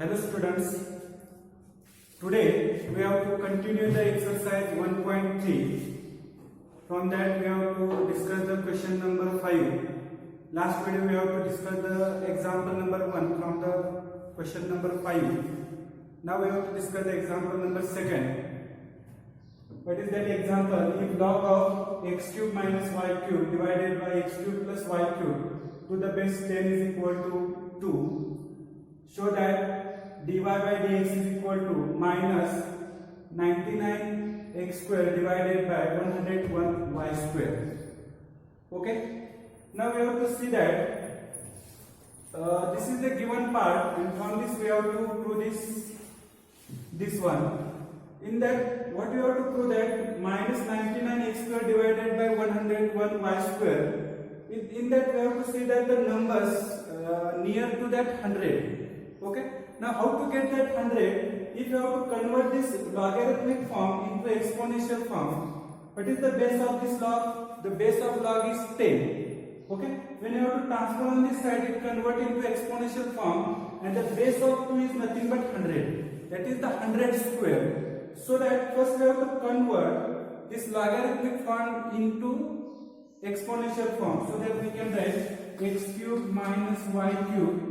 Hello students, today we have to continue the exercise 1.3. From that we have to discuss the question number 5. Last video we have to discuss the example number 1 from the question number 5. Now we have to discuss the example number 2. What is that example? If log of x cube minus y cube divided by x cube plus y cube to the base 10 is equal to 2, show that dy by dx is equal to minus 99x square divided by 101y square. Okay? Now we have to see that this is the given part, and from this we have to prove this one. In that, what we have to prove that minus 99x square divided by 101y square. In that, we have to see that the numbers near to that 100. Okay. Now, how to get that 100? If you have to convert this logarithmic form into exponential form, what is the base of this log? The base of log is 10. Okay. When you have to transfer on this side, it convert into exponential form, and the base of 2 is nothing but 100. That is the 100 square. So that first we have to convert this logarithmic form into exponential form, so that we can write x cube minus y cube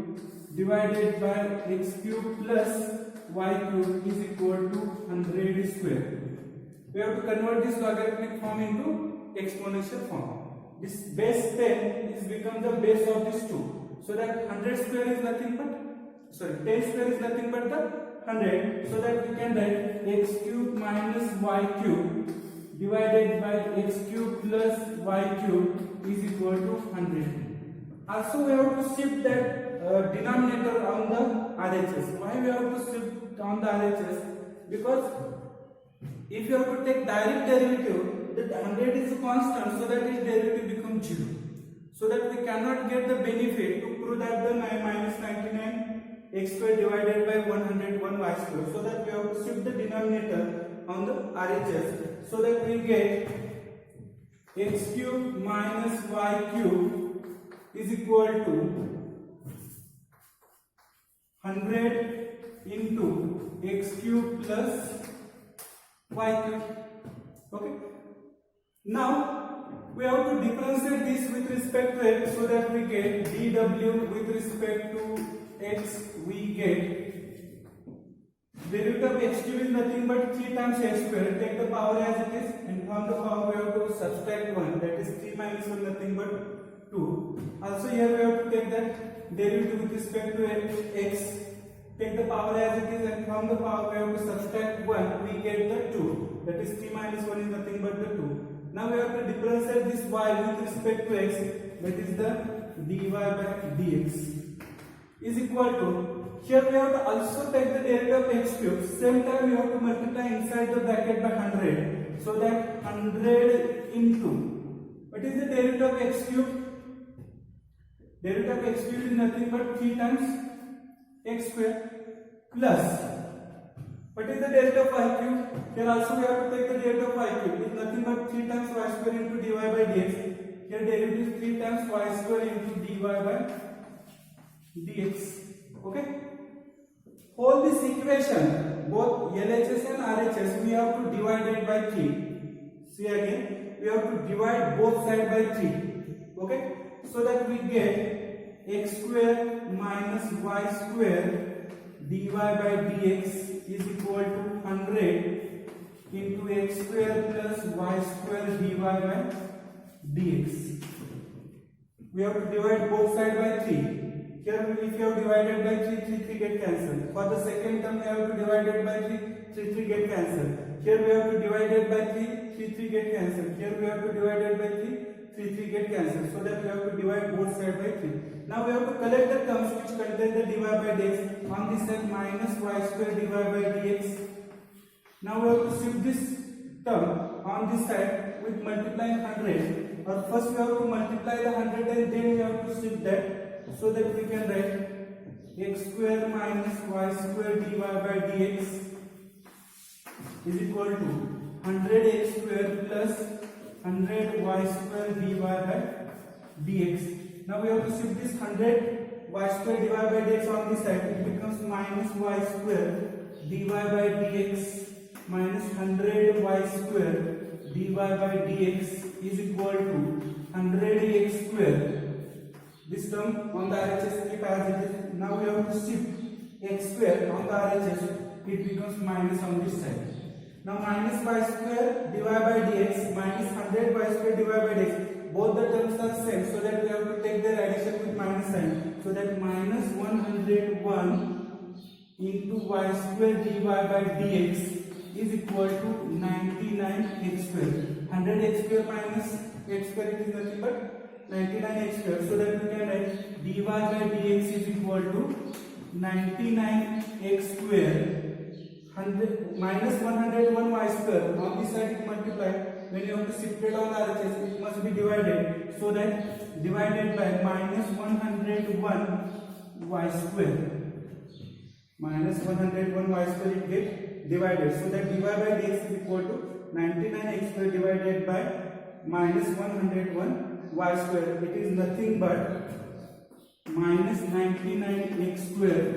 divided by x cube plus y cube is equal to 100 square. We have to convert this logarithmic form into exponential form. This base 10 is become the base of this 2. So that 100 square is nothing but, 10 square is nothing but the 100, so that we can write x cube minus y cube divided by x cube plus y cube is equal to 100. Also we have to shift that denominator on the RHS. Why we have to shift on the RHS? Because if you have to take direct derivative, the 100 is a constant, so that its derivative becomes 0. So that we cannot get the benefit to prove that the minus 99 x square divided by 101 y square, so that we have to shift the denominator on the RHS, so that we get x cube minus y cube is equal to 100 into x cube plus y cube. Okay. Now we have to differentiate this with respect to x, so that we get dw with respect to x, we get derivative of x cube is nothing but 3 times x square. Take the power as it is, and from the power we have to subtract 1, that is 3 minus 1 nothing but 2. Also here we have to take that derivative with respect to x, take the power as it is, and from the power we have to subtract 1, we get the 2, that is 3 minus 1 is nothing but the 2. Now we have to differentiate this y with respect to x, that is the dy by dx is equal to, here we have to also take the derivative of x cube, same time we have to multiply inside the bracket by 100, so that 100 into, what is the derivative of x cube? Derivative of x cube is nothing but 3 times x square plus, what is the derivative of y cube? Here also we have to take the derivative of y cube, is nothing but 3 times y square into dy by dx. Here derivative is 3 times y square into dy by dx. Okay. Hold this equation, both LHS and RHS, we have to divide it by 3. See again, we have to divide both sides by 3. Okay. So that we get x square minus y square dy by dx is equal to 100 into x square plus y square dy by dx. We have to divide both sides by 3. Here if you have divided by 3, 3 get cancelled. For the second term we have to divide it by 3, 3 get cancelled. Here we have to divide it by 3, 3 get cancelled. Here we have to divide it by 3, 3 get cancelled. So that we have to divide both sides by 3. Now we have to collect the terms which contain the dy by dx. On this side minus y square dy by dx. Now we have to shift this term on this side with multiplying 100. Or first we have to multiply the 100 and then we have to shift that, so that we can write x square minus y square dy by dx is equal to 100x square plus 100y square dy by dx. Now we have to shift this 100 y square divided by dx on this side, it becomes minus y square dy by dx minus 100 y square dy by dx is equal to 100 x square. This term on the RHS keep as it is. Now we have to shift x square on the RHS, it becomes minus on this side. Now minus y square divided by dx minus 100 y square divided by dx, both the terms are same, so that we have to take their addition with minus sign. So that minus 101 into y square dy by dx is equal to 99 x square. 100 x square minus x square, it is nothing but 99 x square. So that we can write dy by dx is equal to 99 x square 100 minus 101 y square. On this side it multiplied. When you have to shift it on RHS, it must be divided. So that divided by minus 101 y square. Minus 101 y square it get divided. So that dy by dx is equal to 99 x square divided by minus 101 y square. It is nothing but minus 99 x square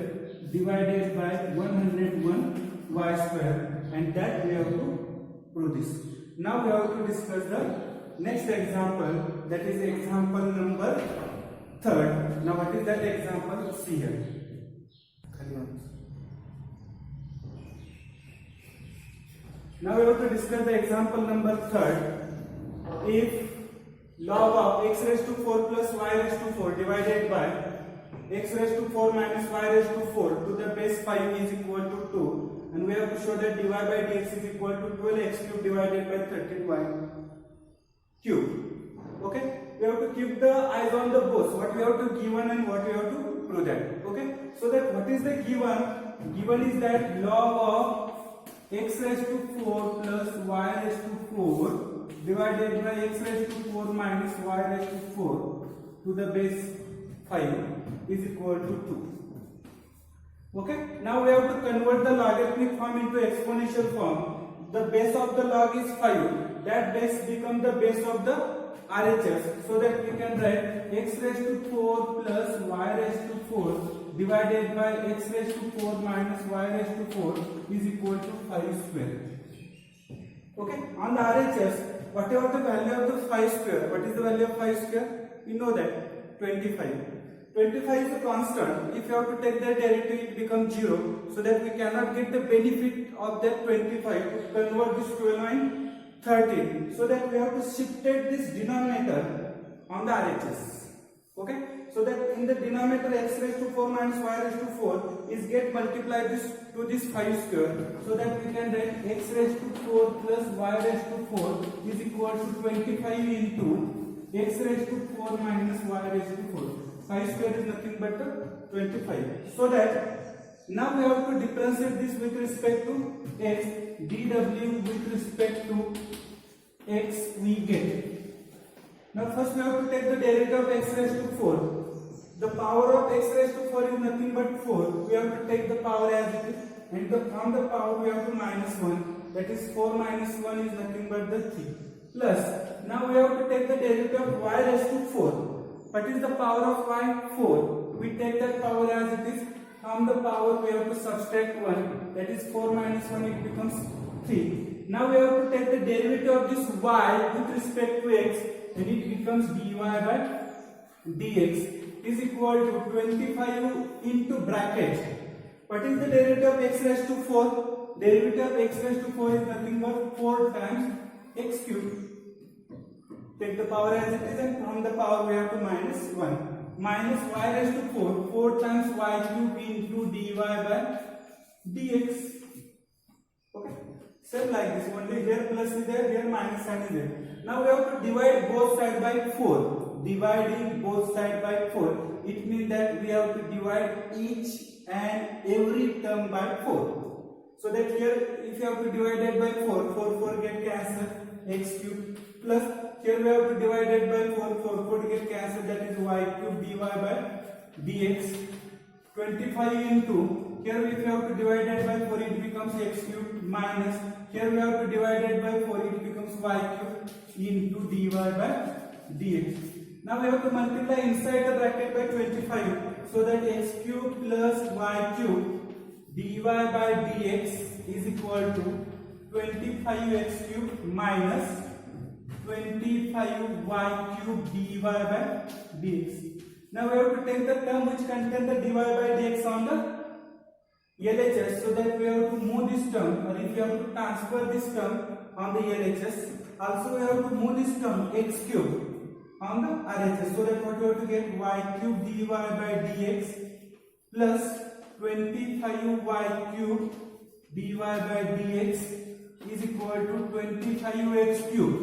divided by 101 y square, and that we have to prove this. Now we have to discuss the next example, that is example number 3rd. Now what is that example? See here. Now we have to discuss the example number 3rd. If log of x raised to 4 plus y raised to 4 divided by x raised to 4 minus y raised to 4 to the base 5 is equal to 2, and we have to show that dy by dx is equal to 12x cube divided by 13y cube. Okay, we have to keep the eyes on the both, what we have to given and what we have to prove that. Okay, so that what is the given? Given is that log of x raised to 4 plus y raised to 4 divided by x raised to 4 minus y raised to 4 to the base 5 is equal to 2. Okay, now we have to convert the logarithmic form into exponential form. The base of the log is 5. That base becomes the base of the RHS. So that we can write x raised to 4 plus y raised to 4 divided by x raised to 4 minus y raised to 4 is equal to 5 square. Okay, on the RHS, whatever the value of the 5 square, what is the value of 5 square? We know that 25. 25 is a constant. If you have to take the derivative, it becomes 0. So that we cannot get the benefit of that 25 to convert this 12 and 13. So that we have to shift this denominator on the RHS. Okay. So that in the denominator x raised to 4 minus y raised to 4 is get multiplied this to this 5 square. So that we can write x raised to 4 plus y raised to 4 is equal to 25 into x raised to 4 minus y raised to 4. 5 square is nothing but 25. So that now we have to differentiate this with respect to x. dw with respect to x we get. Now first we have to take the derivative of x raised to 4. The power of x raised to 4 is nothing but 4. We have to take the power as it is, and from the power we have to minus 1. That is 4 minus 1 is nothing but the 3. Plus, now we have to take the derivative of y raised to 4. What is the power of y? 4. We take that power as it is. From the power we have to subtract 1. That is 4 minus 1, it becomes 3. Now we have to take the derivative of this y with respect to x, and it becomes dy by dx is equal to 25 into bracket. What is the derivative of x raised to 4? Derivative of x raised to 4 is nothing but 4 times x cube. Take the power as it is, and from the power we have to minus 1. Minus y raised to 4. 4 times y cube into dy by dx. Okay. Same like this. Only here plus is there, here minus sign is there. Now we have to divide both sides by 4. Dividing both sides by 4. It means that we have to divide each and every term by 4. So that here, if you have to divide it by 4 get cancelled, x cube, plus here we have to divide it by 4 get cancelled, that is y cube dy by dx. 25 into, here if you have to divide it by 4 it becomes x cube, minus, here we have to divide it by 4 it becomes y cube into dy by dx. Now we have to multiply inside the bracket by 25. so that x cube plus y cube dy by dx is equal to 25x cube minus 25y cube dy by dx. Now we have to take the term which contains the dy by dx on the LHS, so that we have to move this term, or if we have to transfer this term on the LHS, also we have to move this term x cube on the RHS, so that what we have to get y cube dy by dx plus 25y cube dy by dx is equal to 25x cube.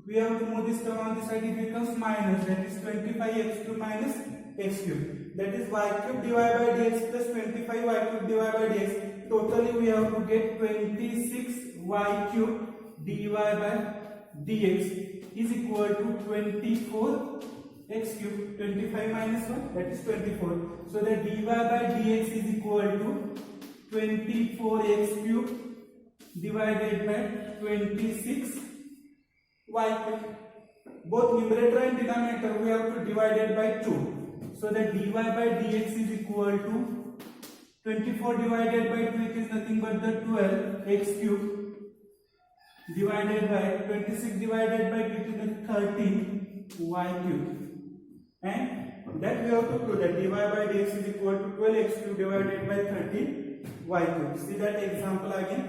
We have to move this term on this side, it becomes minus, that is 25x cube minus x cube. That is y cube dy by dx plus 25y cube dy by dx. Totally we have to get 26y cube dy by dx is equal to 24x cube. 25 minus 1, that is 24. So the dy by dx is equal to 24x cube divided by 26 y cube. Both numerator and denominator we have to divide it by 2. So that dy by dx is equal to 24 divided by 2, it is nothing but the 12x cube divided by 26 divided by 2, it is the 13 y cube. And that we have to prove that dy by dx is equal to 12x cube divided by 13 y cube. See that example again.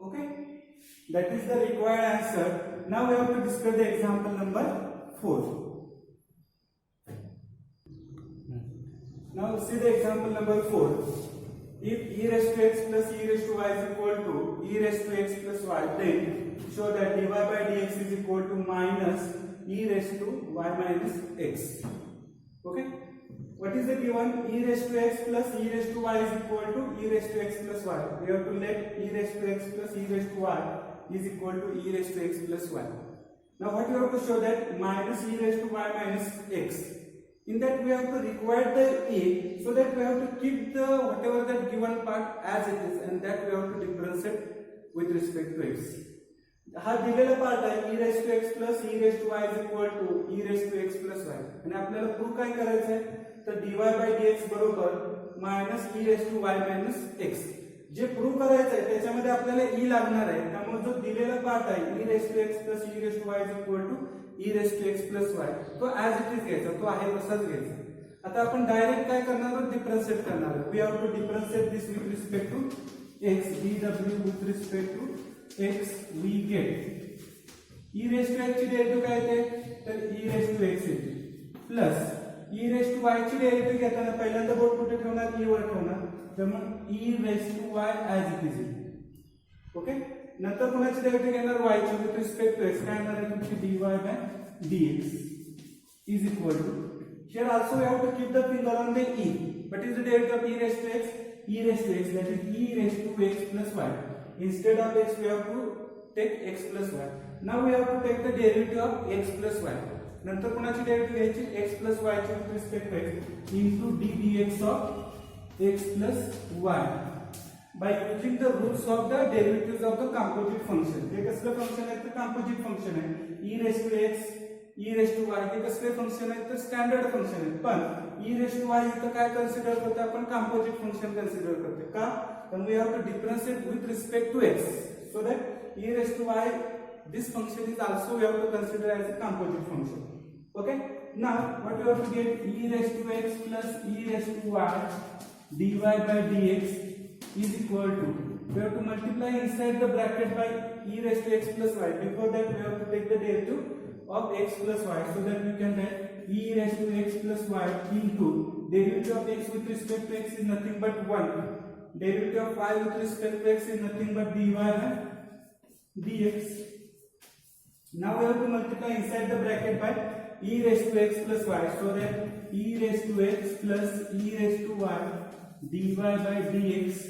Okay, that is the required answer. Now we have to discuss the example number 4. Now see the example number 4. If e raised to x plus e raised to y is equal to e raised to x plus y, then show that dy by dx is equal to minus e raised to y minus x. Okay, what is the given? E raised to x plus e raised to y is equal to e raised to x plus y. We have to let e raised to x plus e raised to y is equal to e raised to x plus y. Now what we have to show that minus e raised to y minus x. In that we have to require the a, so that we have to keep the whatever that given part as it is, and that we have to differentiate with respect to x. हा दिलेला part आहे e raised to x plus e raised to y is equal to e raised to x plus y, आणि आपल्याला proof काय करायचं आहे, तर dy by dx बरोबर minus e raised to y minus x. J proof करायचं आहे त्याच्यामध्ये आपल्याला e लागणार आहे, त्यामुळे जो दिलेला पार्ट आहे e raised to x plus e raised to y is equal to e raised to x plus y, तो as it is घ्यायचा, तो आहे तसाच घ्यायचा. आता आपण डायरेक्ट काय करणार आहोत, डिफरन्शिएट करणार आहोत. We have to differentiate this with respect to x, dw with respect to x we get e raised to x ची डेरिव्हेटिव्ह काय येते, तर e raised to x येते plus e raised to y ची derivative घेताना पहिल्यांदा board कुठे ठेवणार, e वर ठेवणार, तर मग e raised to y as it is. Okay, नंतर कोणाची डेरिव्हेटिव्ह घेणार, y ची विथ रिस्पेक्ट टू x, काय येणार आहे तुमची dy by dx is equal to, here also we have to keep the finger on the e. What is the derivative of e raised to x? E raised to x, that is e raised to x plus y. Instead of x we have to take x plus y. Now we have to take the derivative of x plus y. नंतर कोणाची derivative घ्यायची, x plus y ची with respect to x into ddx of x plus y by using the rules of the derivatives of the composite function. हे कसलं function आहे, तर composite function आहे. e raised to x, e raised to y हे कसले function आहे, तर standard function आहे. पण e raised to y इथं काय कन्सिडर करतो आपण, composite function कन्सिडर करतो. का, तर we have to differentiate with respect to x, so that e raised to y, this function is also we have to consider as a composite function. Okay, now what we have to get, e raised to x plus e raised to y dy by dx is equal to, we have to multiply inside the bracket by e raised to x plus y. Before that we have to take the derivative of x plus y, so that we can write e raised to x plus y into derivative of x with respect to x is nothing but 1, derivative of y with respect to x is nothing but dy by dx. Now we have to multiply inside the bracket by e raised to x plus y, so that e raised to x plus e raised to y dy by dx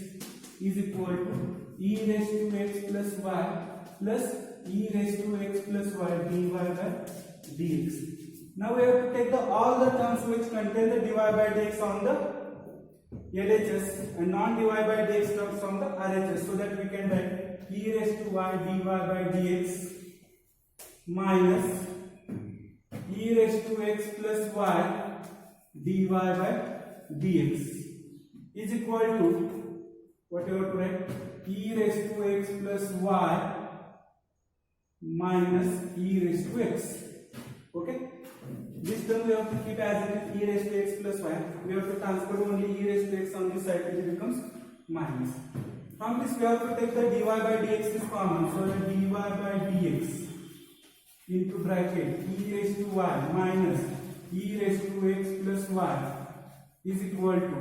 is equal to e raised to x plus y plus e raised to x plus y dy by dx. Now we have to take all the terms which contain the dy by dx on the LHS and non-dy by dx terms on the RHS, so that we can write e raised to y dy by dx minus e raised to x plus y dy by dx is equal to what you have to write, e raised to x plus y minus e raised to x. Okay, this term we have to keep as it is, e raised to x plus y. We have to transfer only e raised to x on this side, it becomes minus. From this we have to take the dy by dx is common, so the dy by dx into bracket e raised to y minus e raised to x plus y is equal to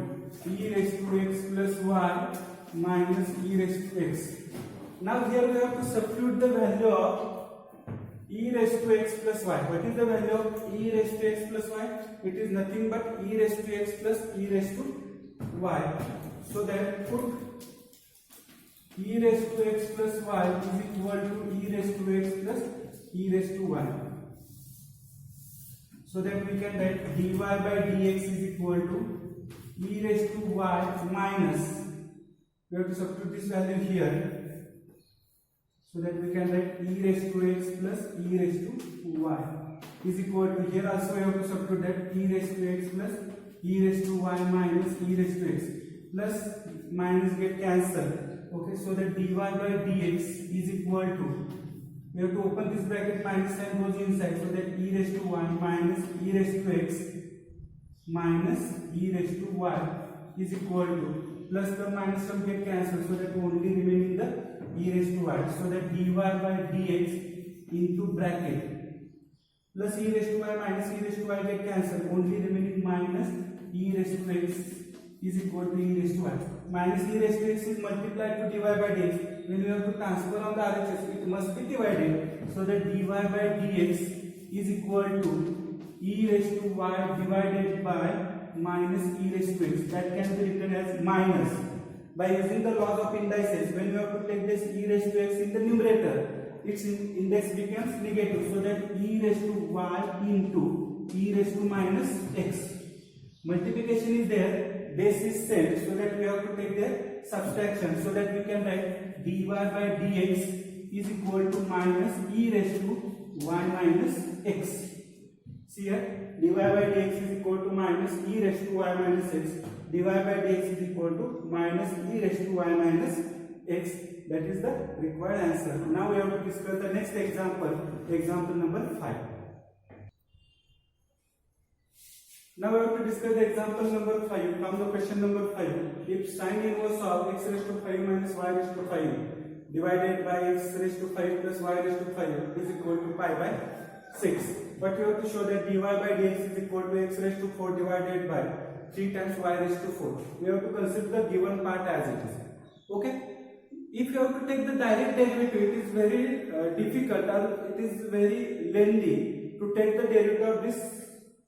e raised to x plus y minus e raised to x. Now here we have to substitute the value of e raised to x plus y. What is the value of e raised to x plus y? It is nothing but e raised to x plus e raised to y. So that put e raised to x plus y is equal to e raised to x plus e raised to y. So that we can write dy by dx is equal to e raised to y minus, we have to substitute this value here, so that we can write e raised to x plus e raised to y is equal to, here also we have to substitute that e raised to x plus e raised to y minus e raised to x, plus minus get cancelled. Okay, so that dy by dx is equal to, we have to open this bracket, minus sign goes inside, so that e raised to y minus e raised to x minus e raised to y is equal to, plus the minus term get cancelled, so that only remaining the e raised to y, so that dy by dx into bracket plus e raised to y minus e raised to y get cancelled, only remaining minus e raised to x is equal to e raised to y. Minus e raised to x is multiplied to dy by dx. When you have to transfer on the RHS, it must be divided. So that dy by dx is equal to e raised to y divided by minus e raised to x. That can be written as minus. By using the laws of indices, when you have to take this e raised to x in the numerator, its index becomes negative. So that e raised to y into e raised to minus x. Multiplication is there, base is set, so that we have to take the subtraction, so that we can write dy by dx is equal to minus e raised to y minus x. See here, dy by dx is equal to minus e raised to y minus x. dy by dx is equal to minus e raised to y minus x. That is the required answer. Now we have to discuss the next example, example number 5. Now we have to discuss the example number 5 from the question number 5. If sine inverse of x raised to 5 minus y raised to 5 divided by x raised to 5 plus y raised to 5 is equal to pi by 6. But we have to show that dy by dx is equal to x raised to 4 divided by 3 times y raised to 4. We have to consider the given part as it is. Okay? If you have to take the direct derivative, it is very difficult, or it is very lengthy to take the derivative of this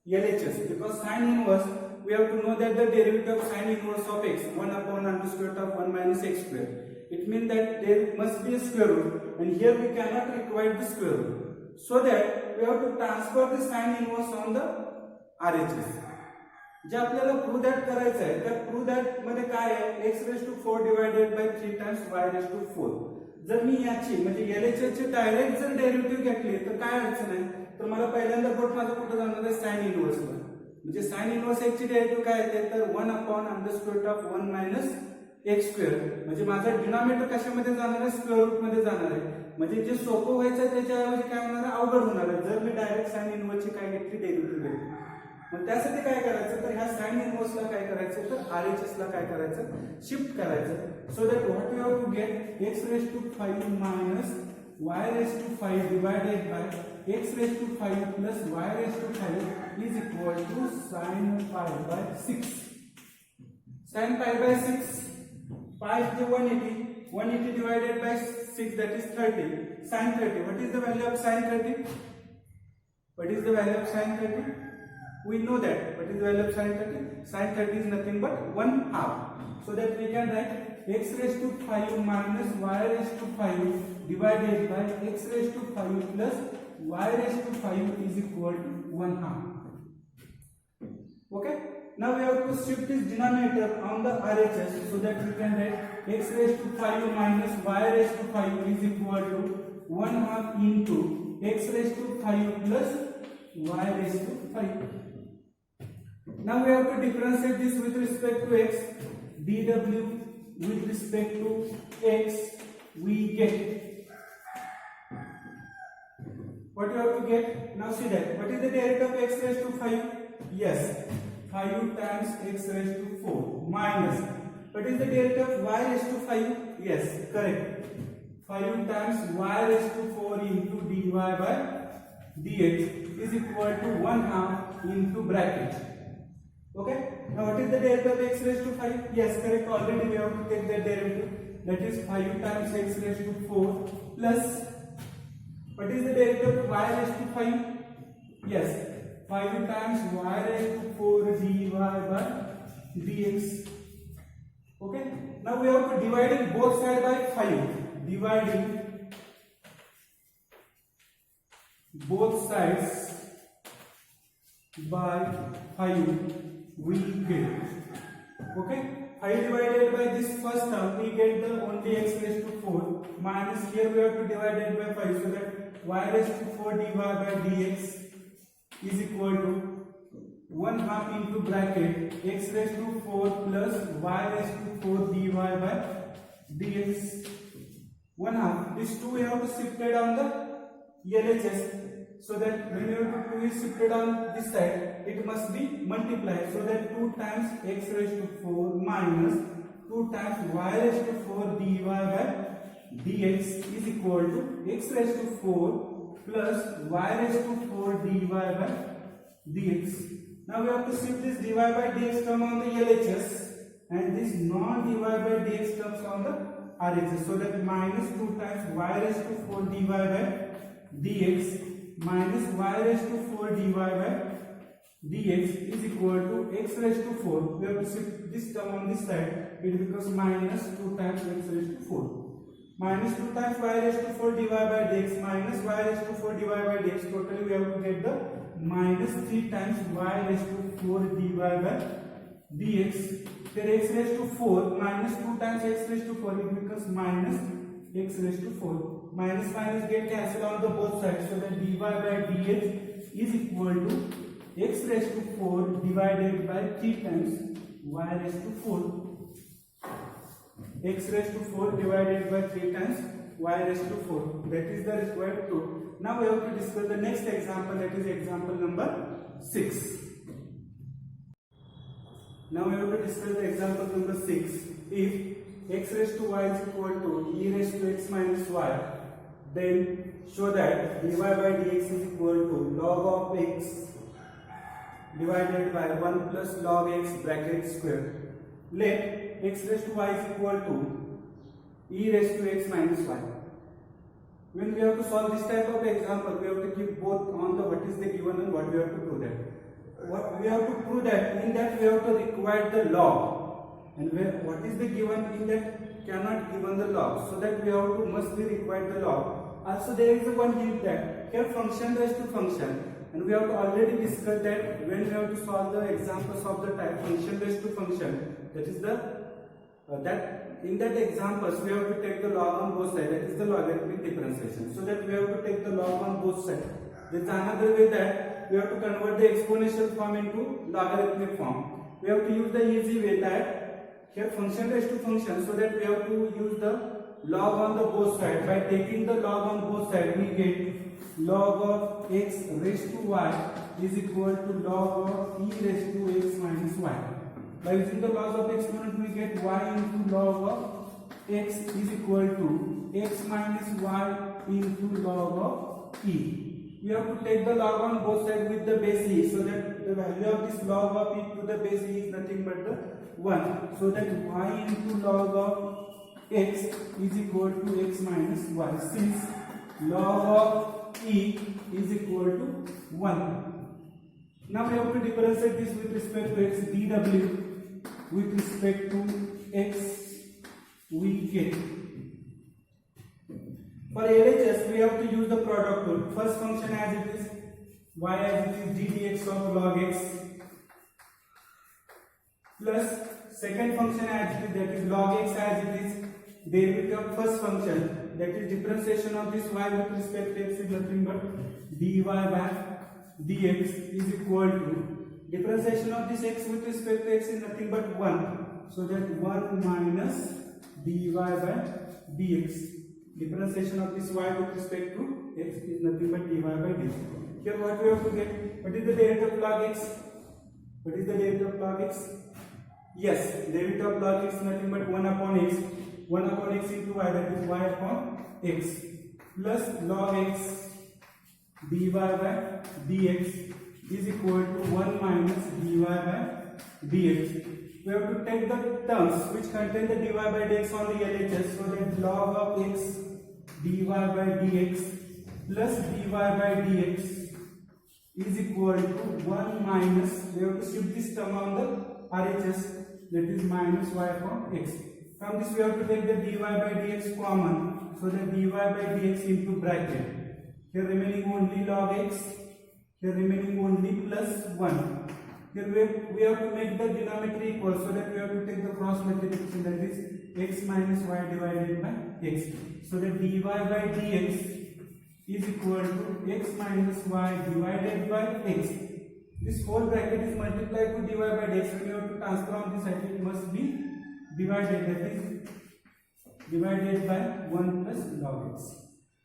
LHS, because sine inverse, we have to know that the derivative of sine inverse of x 1 upon under square root of 1 minus x square. It means that there must be a square root, and here we cannot require the square root. So that we have to transfer the sine inverse on the RHS. जे आपल्याला prove that करायचं आहे, त्या prove that मध्ये काय आहे, x raised to 4 divided by 3 times y raised to 4. जर मी याची म्हणजे LHS ची डायरेक्ट जर डेरिव्हेटिव्ह घेतली तर काय अडचण आहे, तर मला पहिल्यांदा बोट माझं कुठे जाणार आहे, साइन इनवर्स वर. म्हणजे साइन इनवर्स x ची डेरिव्हेटिव्ह काय येते, तर 1 upon under square root of 1 minus x square. म्हणजे माझा डिनॉमिनेटर कशामध्ये जाणार आहे, स्क्वेअर रूट मध्ये जाणार आहे. म्हणजे जे सोपं व्हायचं त्याच्याऐवजी काय होणार आहे, अवघड होणार आहे जर मी डायरेक्ट साइन इनवर्स ची काय घेतली, डेरिव्हेटिव्ह घेतली. मग त्यासाठी काय करायचं, तर ह्या साइन इनवर्सला काय करायचं, तर RHS ला काय करायचं, शिफ्ट करायचं. So that what you have to get x raised to 5 minus y raised to 5 divided by x raised to 5 plus y raised to 5 is equal to sin pi by 6. Sin pi by 6, pi is 180, 180 divided by 6, that is 30. Sin 30, what is the value of sin 30? What is the value of sin 30? We know that. What is the value of sin 30? Sin 30 is nothing but 1/2. So that we can write x raised to 5 minus y raised to 5 divided by x raised to 5 plus y raised to 5 is equal to 1/2. Okay? Now we have to shift this denominator on the RHS, so that we can write x raised to 5 minus y raised to 5 is equal to 1/2 into x raised to 5 plus y raised to 5. Now we have to differentiate this with respect to x. dw with respect to x, we get what you have to get. Now see that what is the derivative of x raised to 5? Yes, 5 times x raised to 4 minus what is the derivative of y raised to 5? Yes, correct. 5 times y raised to 4 into dy by dx is equal to 1/2 into bracket. Okay. Now what is the derivative of x raised to 5? Yes, correct. Already we have to take that derivative. That is 5 times x raised to 4 plus what is the derivative of y raised to 5? Yes, 5 times y raised to 4 dy by dx. Okay. Now we have to divide both sides by 5. Dividing both sides by 5 we get. Okay. 5 divided by this first term we get the only x raised to 4 minus here we have to divide it by 5 so that y raised to 4 dy by dx is equal to 1/2 into bracket x raised to 4 plus y raised to 4 dy by dx. 1/2. This 2 we have to shift it on the LHS so that whenever 2 is shifted on this side it must be multiplied so that 2 times x raised to 4 minus 2 times y raised to 4 dy by dx is equal to x raised to 4 plus y raised to 4 dy by dx. Now we have to shift this dy by dx term on the LHS and this non-dy by dx terms on the RHS so that minus 2 times y raised to 4 dy by dx minus y raised to 4 dy by dx is equal to x raised to 4. We have to shift this term on this side. It becomes minus 2 times x raised to 4. Minus 2 times y raised to 4 dy by dx minus y raised to 4 dy by dx. Totally we have to get the minus 3 times y raised to 4 dy by dx. Here x raised to 4 minus 2 times x raised to 4 it becomes minus x raised to 4. Minus minus get cancelled on the both sides so that dy by dx is equal to x raised to 4 divided by 3 times y raised to 4. X raised to 4 divided by 3 times y raised to 4. That is the required proof. Now we have to discuss the next example, that is example number 6. Now we have to discuss the example number 6. If x raised to y is equal to e raised to x minus y, then show that dy by dx is equal to log of x divided by 1 plus log x bracket square. Let x raised to y is equal to e raised to x minus y. When we have to solve this type of example, we have to keep both on the what is the given and what we have to prove that. What we have to prove that in that we have to require the log, and what is the given in that cannot given the log, so that we have to must be required the log. Also there is one hint that here function raised to function, and we have to already discuss that when we have to solve the examples of the type function raised to function, that is the that in that examples we have to take the log on both sides, that is the logarithmic differentiation, so that we have to take the log on both sides. There is another way that we have to convert the exponential form into logarithmic form. We have to use the easy way that here function raised to function, so that we have to use the log on the both sides. By taking the log on both sides, we get log of x raised to y is equal to log of e raised to x minus y. By using the laws of exponent, we get y into log of x is equal to x minus y into log of e. We have to take the log on both sides with the base e, so that the value of this log of e to the base e is nothing but the 1. So that y into log of x is equal to x minus y, since log of e is equal to 1. Now we have to differentiate this with respect to x. dw with respect to x we get. For LHS we have to use the product rule. First function as it is, y as it is ddx of log x, plus second function as it is, that is log x as it is, derivative of first function, that is differentiation of this y with respect to x is nothing but dy by dx is equal to differentiation of this x with respect to x is nothing but 1. So that 1 minus dy by dx. Differentiation of this y with respect to x is nothing but dy by dx. Here what we have to get? What is the derivative of log x? What is the derivative of log x? Yes, derivative of log x is nothing but 1 upon x. 1 upon x into y, that is y upon x, plus log x dy by dx is equal to 1 minus dy by dx. We have to take the terms which contain the dy by dx on the LHS, so that log of x dy by dx plus dy by dx is equal to 1 minus, we have to shift this term on the RHS, that is minus y upon x. From this we have to take the dy by dx common, so that dy by dx into bracket. Here remaining only log x, here remaining only plus 1. Here we have to make the denominator equal, so that we have to take the cross multiplication, that is x minus y divided by x. So that dy by dx is equal to x minus y divided by x. This whole bracket is multiplied to dy by dx. When you have to transform this side, it must be divided, that is divided by 1 plus log x.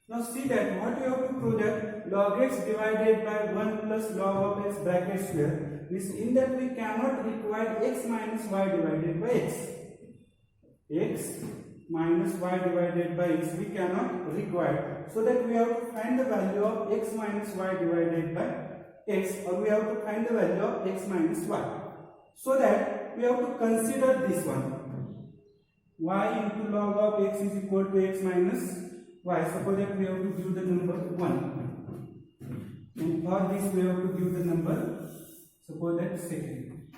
Now see that what we have to prove, that log x divided by 1 plus log of x bracket square means in that we cannot require x minus y divided by x. X minus y divided by x we cannot require. So that we have to find the value of x minus y divided by x, or we have to find the value of x minus y. So that we have to consider this one. Y into log of x is equal to x minus y. Suppose that we have to give the number 1. And for this we have to give the number, suppose that second.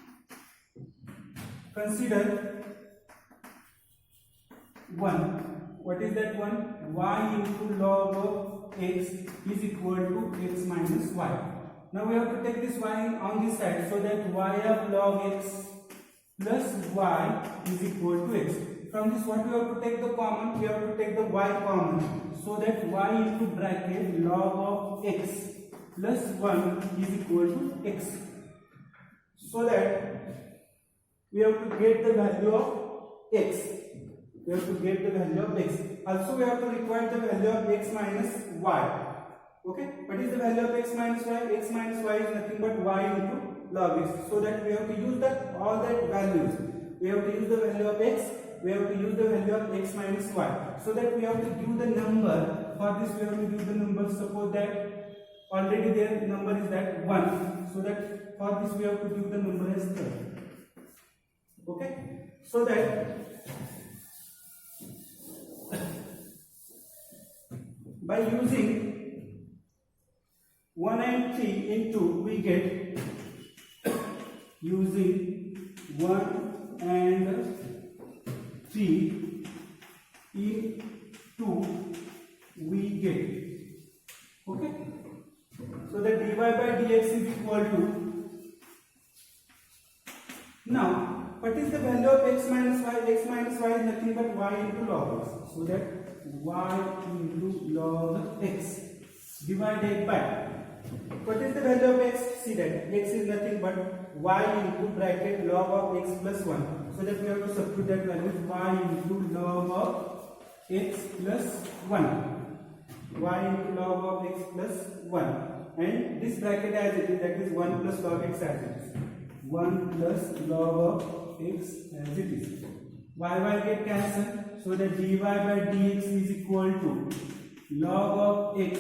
Consider 1. What is that 1? Y into log of x is equal to x minus y. Now we have to take this y on this side, so that y of log x plus y is equal to x. From this what we have to take the common? We have to take the y common, so that y into bracket log of x plus 1 is equal to x. So that we have to get the value of x. We have to get the value of x. Also we have to require the value of x minus y. Okay, what is the value of x minus y? X minus y is nothing but y into log x. So that we have to use that all that values. We have to use the value of x. We have to use the value of x minus y. So that we have to give the number. For this we have to give the number. Suppose that already their number is that 1. So that for this we have to give the number as 30. Okay, so that by using 1 and 3 into, we get using 1 and 3 into, we get, okay, so that dy by dx is equal to, now what is the value of x minus y? X minus y is nothing but y into log x, so that y into log x divided by, what is the value of x? See that x is nothing but y into bracket log of x plus 1. So that we have to substitute that value, y into log of x plus 1. Y into log of x plus 1. And this bracket as it is, that is 1 plus log x as it is. 1 plus log of x as it is. Y get cancelled. So that dy by dx is equal to log of x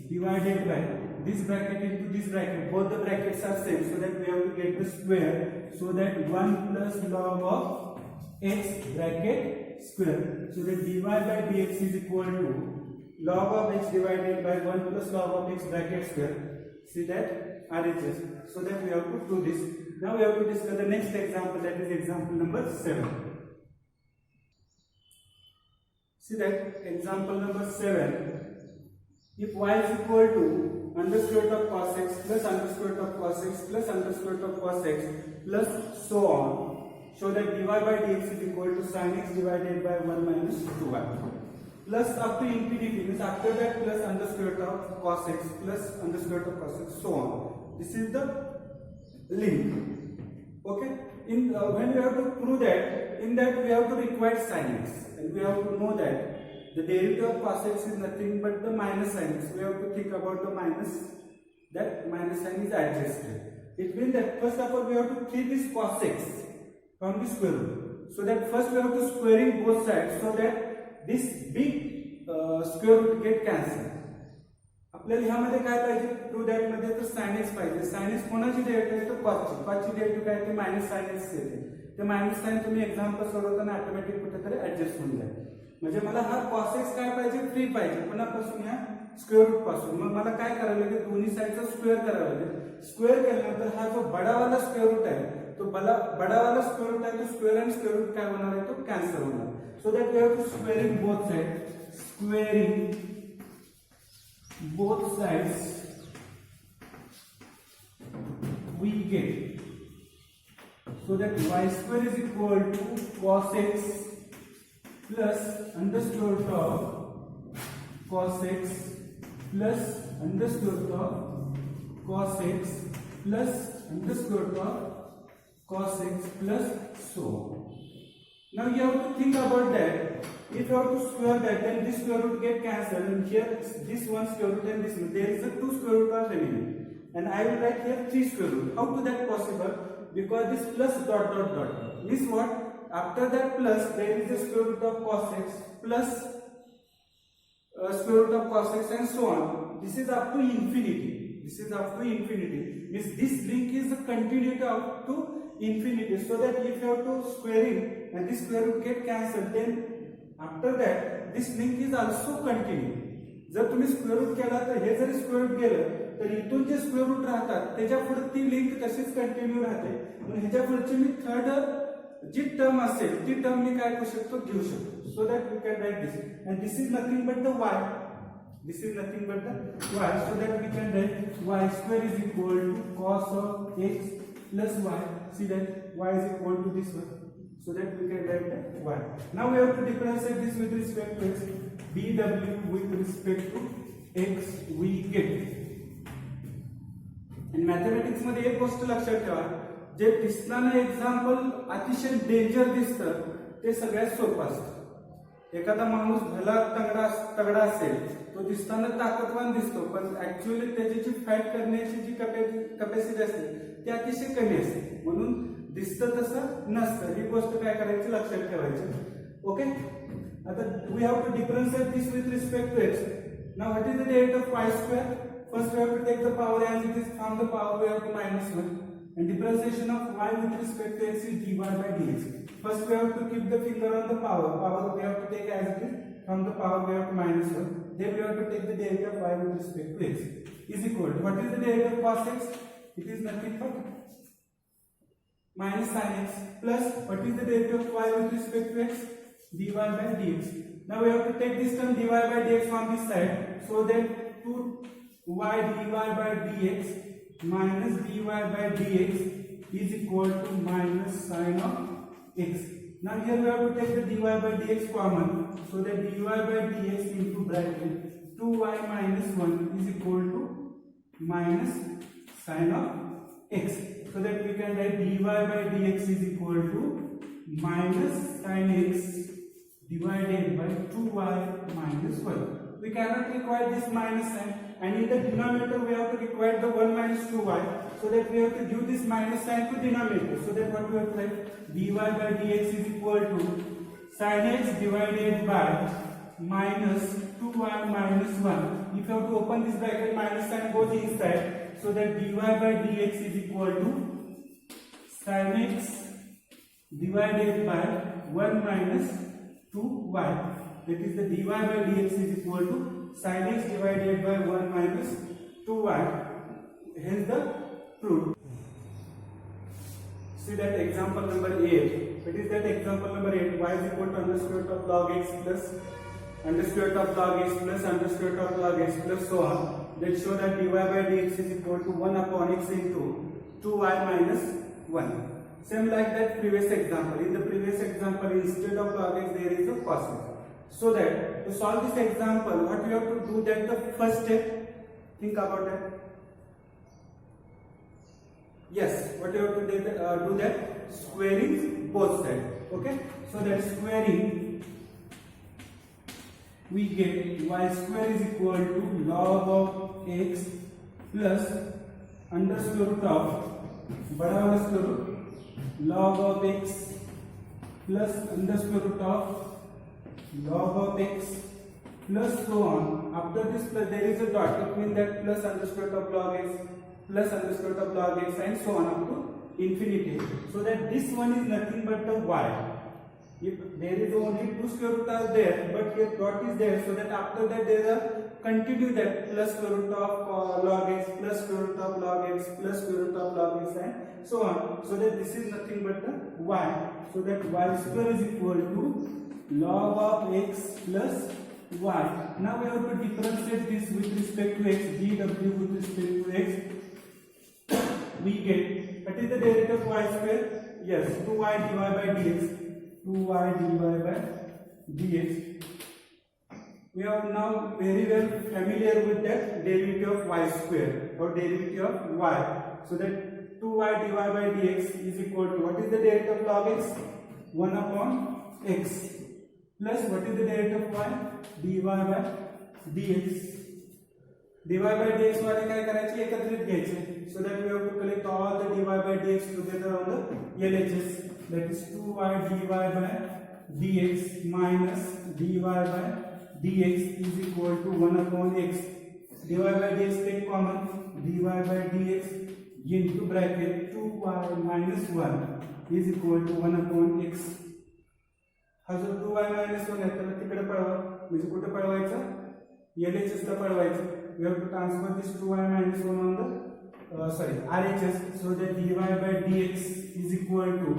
divided by this bracket into this bracket. Both the brackets are same, so that we have to get the square. So that 1 plus log of x bracket square. So that dy by dx is equal to log of x divided by 1 plus log of x bracket square. See that RHS. So that we have to do this. Now we have to discuss the next example, that is example number 7. See that example number 7. If y is equal to under square root of cos x plus under square root of cos x plus under square root of cos x plus so on, show that dy by dx is equal to sin x divided by 1 minus 2y plus up to infinity, means after that plus under square root of cos x plus under square root of cos x, so on. This is the link. Okay, in when we have to prove that, in that we have to require sin x, and we have to know that the derivative of cos x is nothing but the minus sin x. We have to think about the minus, that minus sign is adjusted. It means that first of all we have to keep this cos x from the square root. So that first we have to squaring both sides so that this big square root get cancelled. आपल्याला ह्यामध्ये काय पाहिजे, to that मध्ये तर sin x पाहिजे. sin x कोणाची derivative आहे, तर cos ची डेरिव्हेटिव्ह काय ते मायनस sin x येते. ते मायनस साइन तुम्ही एक्झाम्पल सोडवताना ऑटोमॅटिक कुठेतरी ऍडजस्ट होऊन जाईल. म्हणजे मला हा cos x काय पाहिजे, फ्री पाहिजे कोणापासून, ह्या स्क्वेअर रूट पासून. मग मला काय करावं लागेल, दोन्ही साइडचा स्क्वेअर करावं लागेल. स्क्वेअर केल्यानंतर हा जो बडावाला स्क्वेअर रूट आहे, तो बडावाला स्क्वेअर रूट आहे, तो स्क्वेअर आणि स्क्वेअर रूट काय होणार आहे, तो कॅन्सल होणार. So that we have to squaring both side, squaring both sides we get, so that y square is equal to cos x plus under square root of cos x plus under square root of cos x plus under square root of cos x plus so on. Now you have to think about that. If you have to square that, then this square root get cancelled, and here this one square root and this one, there is a two square root are remaining, and I will write here three square root. How to that possible? Because this plus dot dot dot means what? After that plus there is a square root of cos x plus square root of cos x and so on. This is up to infinity. This is up to infinity. Means this link is a continuity up to infinity. So that if you have to squaring and this square root get cancelled, then after that this link is also continue. जर तुम्ही square root केला तर हे जर square root गेलं तर इथून जे square root राहतात त्याच्या पुढे ती लिंक तशीच कंटिन्यू राहते. म्हणून ह्याच्या पुढची मी थर्ड जी टर्म असेल ती टर्म मी काय करू शकतो, घेऊ शकतो. So that we can write this, and this is nothing but the y. This is nothing but the y. So that we can write y square is equal to cos of x plus y. See that y is equal to this one. So that we can write the y. Now we have to differentiate this with respect to x. dw with respect to x we get. And mathematics मध्ये एक गोष्ट लक्षात ठेवा, जे दिसताना example अतिशय danger दिसतं ते सगळ्यात सोपं असतं. एखादा माणूस भला तगडा असेल, तो दिसताना ताकदवान दिसतो, पण ऍक्च्युअली त्याची जी फाईट करण्याची जी कॅपॅसिटी असते ती अतिशय कमी असते. म्हणून दिसतं तसं नसतं. ही गोष्ट काय करायची, लक्षात ठेवायची. ओके, आता we have to differentiate this with respect to X. Now what is the derivative of y square? First we have to take the power as it is from the power we have to minus 1, and differentiation of y with respect to x is dy by dx. First we have to keep the finger on the power we have to take as it is from the power we have to minus 1. Then we have to take the derivative of y with respect to x is equal to, what is the derivative of cos x? It is nothing but minus sin x plus what is the derivative of y with respect to x? dy by dx. Now we have to take this term dy by dx on this side, so then 2y dy by dx minus dy by dx is equal to minus sin of x. Now here we have to take the dy by dx common, so that dy by dx into bracket 2y minus 1 is equal to minus sin of x. So that we can write dy by dx is equal to minus sin x divided by 2y minus 1. We cannot require this minus sign, and in the denominator we have to require the 1 minus 2y, so that we have to give this minus sign to denominator. So that what we have to write, dy by dx is equal to sin x divided by minus 2y minus 1. If you have to open this bracket, minus sign goes inside, so that dy by dx is equal to sin x divided by 1 minus 2y. That is the dy by dx is equal to sin x divided by 1 minus 2y. Hence the proof. See that example number 8. It is that example number 8. Y is equal to under square root of log x plus under square root of log x plus under square root of log x plus so on. Let's show that dy by dx is equal to 1 upon x into 2y minus 1. Same like that previous example. In the previous example, instead of log x, there is a cos x. So that to solve this example, what we have to do, that the first step, think about that. Yes, what you have to do that? Squaring both sides. Okay, so that squaring, we get y square is equal to log of x plus under square root of बड़ा वाला square root log of x plus under square root of log of x plus so on. After this plus there is a dot, it means that plus under square root of log x plus under square root of log x and so on up to infinity. So that this one is nothing but the y. If there is only two square root are there, but here dot is there, so that after that there are continue that plus square root of log x plus square root of log x plus square root of log x and so on. So that this is nothing but the y. So that y square is equal to log of x plus y. Now we have to differentiate this with respect to x. dw with respect to x, we get, what is the derivative of y square? Yes, 2y dy by dx. 2y dy by dx. We are now very well familiar with that derivative of y square or derivative of y. So that 2y dy by dx is equal to, what is the derivative of log x? 1 upon x plus what is the derivative of y? dy by dx. dy by dx वाले काय करायचे? एकत्रित घ्यायचे. So that we have to collect all the dy by dx together on the LHS. That is 2y dy by dx minus dy by dx is equal to 1 upon x. dy by dx take common, dy by dx into bracket 2y minus 1 is equal to 1 upon x. हा जो 2y minus 1 आहे त्याला तिकडे पळवा, म्हणजे कुठे पळवायचं? LHS La पळवायचं. We have to transfer this 2y minus 1 on the RHS, so that dy by dx is equal to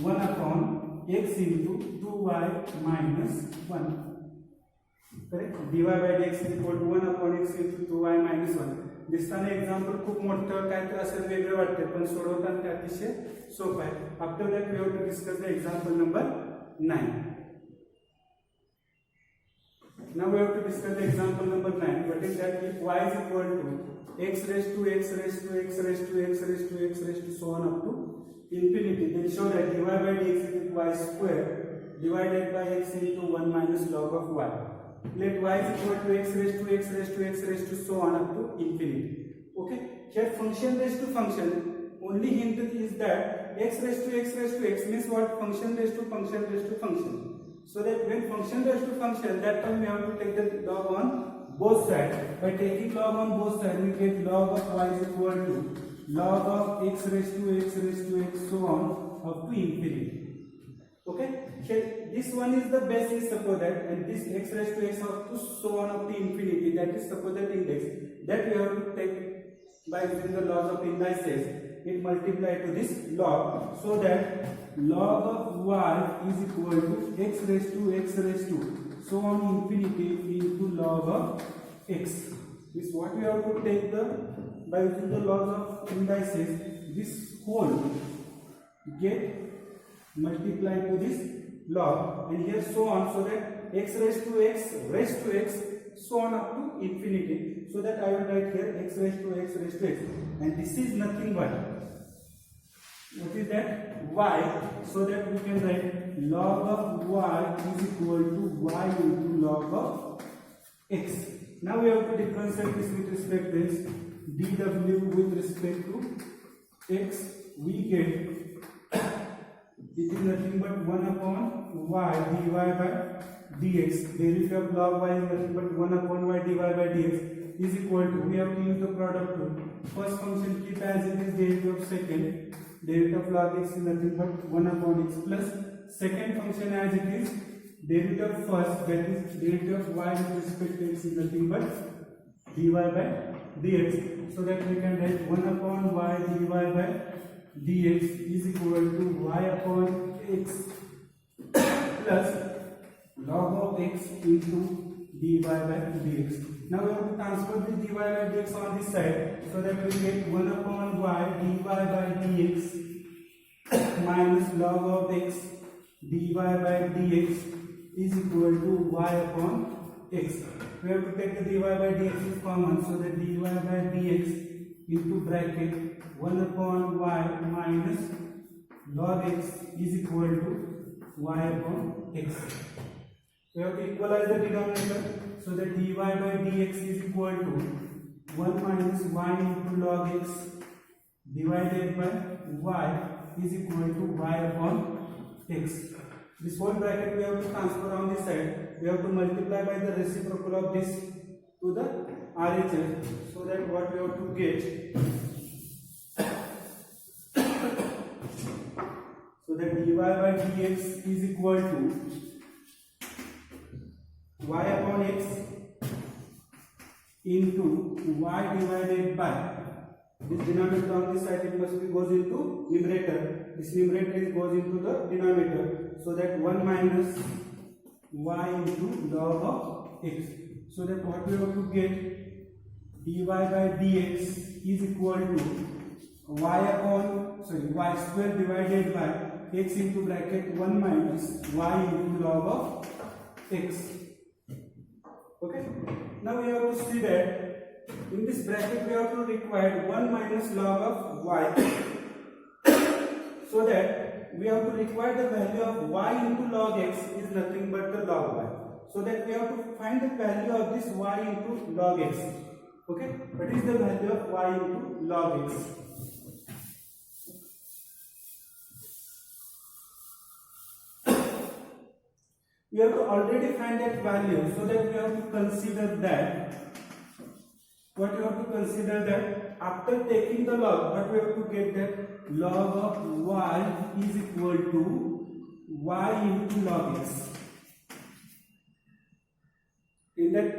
1 upon x into 2y minus 1. Correct? dy by dx is equal to 1 upon x into 2y minus 1. दिसताना example खूप मोठं काय तर असेल, वेगळं वाटते, पण सोडवताना ते अतिशय सोपं आहे. After that we have to discuss the example number 9. Now we have to discuss the example number 9. What is that? If y is equal to x raised to x raised to x raised to x raised to x raised to so on up to infinity, then show that dy by dx is y square divided by x into 1 minus log of y. Let y is equal to x raised to x raised to x raised to so on up to infinity. Okay? Here function raised to function. Only hint is that x raised to x raised to x means what? Function raised to function raised to function. So that when function raised to function, that time we have to take the log on both sides. By taking log on both sides, we get log of y is equal to log of x raised to x raised to x so on up to infinity. Okay? Here, this one is the basis, suppose that, and this x raised to x up to so on up to infinity, that is suppose that index. That we have to take by using the laws of indices. It multiply to this log, so that log of y is equal to x raised to so on infinity into log of x. This what we have to take the by using the laws of indices. This whole get multiplied to this log, and here so on, so that x raised to x so on up to infinity. So that I will write here x raised to x raised to x, and this is nothing but what is that? Y. So that we can write log of y is equal to y into log of x. Now we have to differentiate this with respect to x. dw with respect to x, we get it is nothing but 1 upon y dy by dx. Derivative of log y is nothing but 1 upon y dy by dx is equal to, we have to use the product rule. First function keep as it is, derivative of second, derivative of log x is nothing but 1 upon x plus second function as it is, derivative of first, that is derivative of y with respect to x is nothing but dy by dx. So that we can write 1 upon y dy by dx is equal to y upon x plus log of x into dy by dx. Now we have to transfer this dy by dx on this side, so that we get 1 upon y dy by dx minus log of x dy by dx is equal to y upon x. We have to take the dy by dx is common, so that dy by dx into bracket 1 upon y minus log x is equal to y upon x. We have to equalize the denominator, so that dy by dx is equal to 1 minus y into log x divided by y is equal to y upon x. This whole bracket we have to transfer on this side. We have to multiply by the reciprocal of this to the RHS, so that what we have to get, so that dy by dx is equal to y upon x into y divided by this denominator on this side, it must be goes into numerator. This numerator goes into the denominator, so that 1 minus y into log of x. So that what we have to get, dy by dx is equal to y square divided by x into bracket 1 minus y into log of x. Okay. Now we have to see that in this bracket we have to require 1 minus log of y, so that we have to require the value of y into log x is nothing but the log y. So that we have to find the value of this y into log x. Okay, what is the value of y into log x? We have to already find that value, so that we have to consider that. What we have to consider that after taking the log, what we have to get, that log of y is equal to y into log x. In that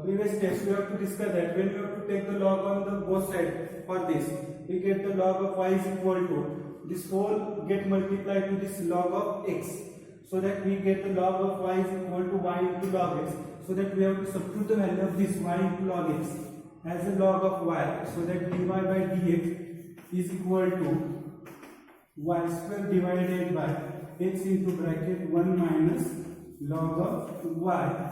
previous test, we have to discuss that when we have to take the log on the both sides for this, we get the log of y is equal to this whole get multiplied to this log of x, so that we get the log of y is equal to y into log x. So that we have to substitute the value of this y into log x as a log of y, so that dy by dx is equal to y square divided by x into bracket 1 minus log of y.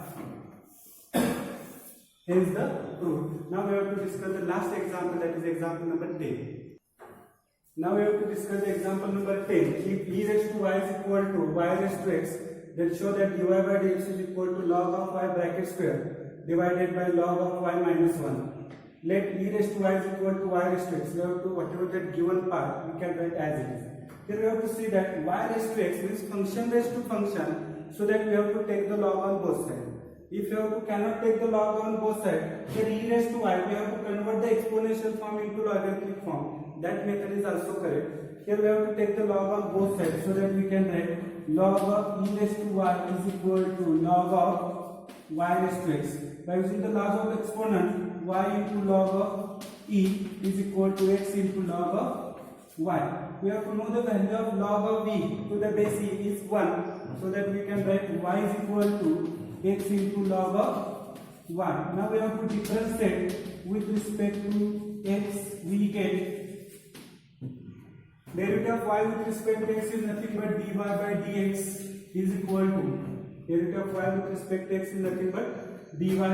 Hence the proof. Now we have to discuss the last example, that is example number 10. Now we have to discuss the example number 10. If e raised to y is equal to y raised to x, then show that dy by dx is equal to log of y bracket square divided by log of y minus 1. Let e raised to y is equal to y raised to x. We have to, whatever that given part, we can write as it is. Here we have to see that y raised to x means function raised to function, so that we have to take the log on both sides. If you have to cannot take the log on both sides, then e raised to y, we have to convert the exponential form into logarithmic form. That method is also correct. Here we have to take the log on both sides, so that we can write log of e raised to y is equal to log of y raised to x. By using the laws of exponent, y into log of e is equal to x into log of y. We have to know the value of log of e to the base e is 1, so that we can write y is equal to x into log of y. Now we have to differentiate with respect to x. We get derivative of y with respect to x is nothing but dy by dx is equal to derivative of y with respect to x is nothing but dy by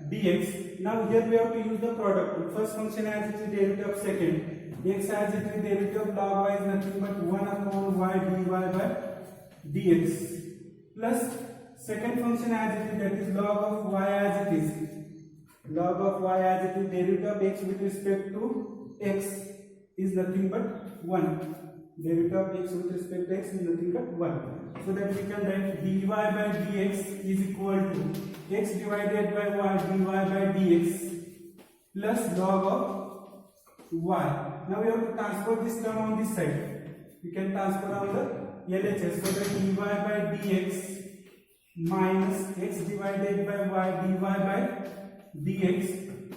dx. Now here we have to use the product rule. First function as it is derivative of second, x as it is derivative of log y is nothing but 1 upon y dy by dx, plus second function as it is, that is log of y as it is, log of y as it is derivative of x with respect to x is nothing but 1. Derivative of x with respect to x is nothing but 1. So that we can write dy by dx is equal to x divided by y dy by dx plus log of y. Now we have to transfer this term on this side. We can transfer on the LHS, so that dy by dx minus x divided by y dy by dx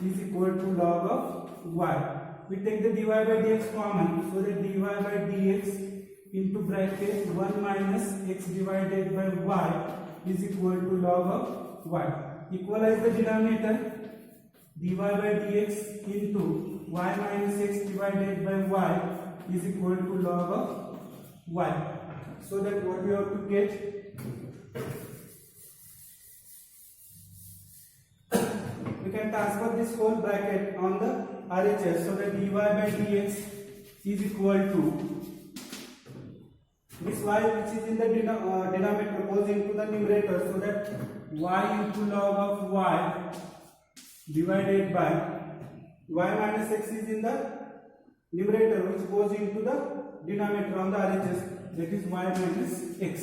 is equal to log of y. We take the dy by dx common, so that dy by dx into bracket 1 minus x divided by y is equal to log of y. Equalize the denominator, dy by dx into y minus x divided by y is equal to log of y. So that what we have to get, we can transfer this whole bracket on the RHS, so that dy by dx is equal to this y which is in the denominator goes into the numerator, so that y into log of y divided by y minus x is in the numerator which goes into the denominator on the RHS, that is y minus x.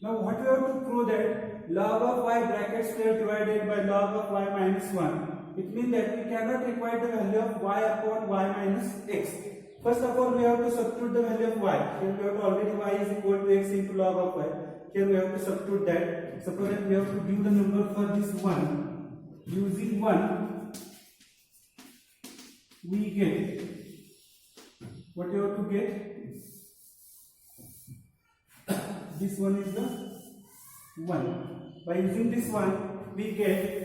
Now what we have to prove, that log of y bracket square divided by log of y minus 1, it means that we cannot require the value of y upon y minus x. First of all, we have to substitute the value of y. Here we have to already y is equal to x into log of y. Here we have to substitute that. Suppose that we have to give the number for this 1. Using 1, we get, what you have to get? This one is the 1. By using this one, we get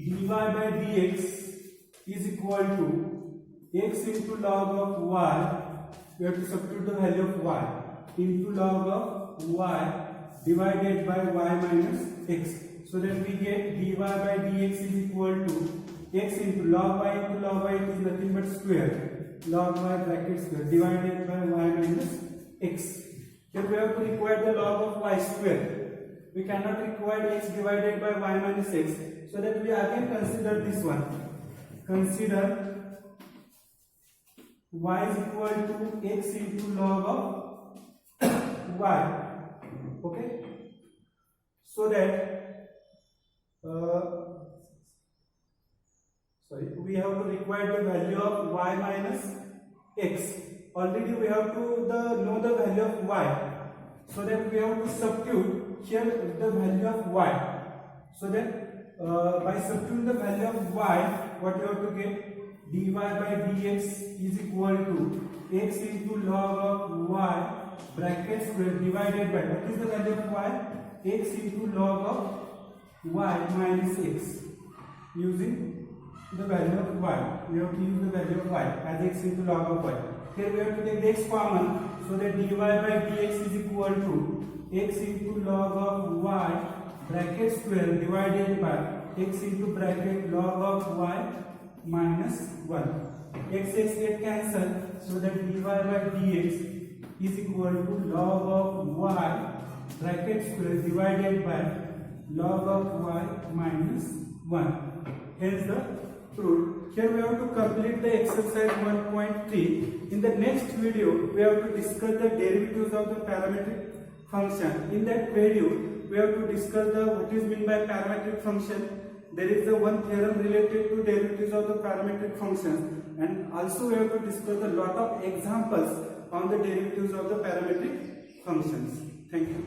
dy by dx is equal to x into log of y. We have to substitute the value of y into log of y divided by y minus x. So that we get dy by dx is equal to x into log y is nothing but square. Log y bracket square divided by y minus x. Here we have to require the log of y square. We cannot require x divided by y minus x. So that we again consider this one. Consider y is equal to x into log of y. Okay. So that we have to require the value of y minus x. Already we have to know the value of y, so that we have to substitute here the value of y. So that by substituting the value of y, what you have to get, dy by dx is equal to x into log of y bracket square divided by, what is the value of y? X into log of y minus x. Using the value of y, we have to use the value of y as x into log of y. Here we have to take the x common, so that dy by dx is equal to x into log of y bracket square divided by x into bracket log of y minus 1. X get cancelled, so that dy by dx is equal to log of y bracket square divided by log of y minus 1. Hence the truth. Here we have to complete the exercise 1.3. In the next video, we have to discuss the derivatives of the parametric function. In that video, we have to discuss what is meant by parametric function. There is the one theorem related to derivatives of the parametric functions, and also we have to discuss a lot of examples on the derivatives of the parametric functions. Thank you.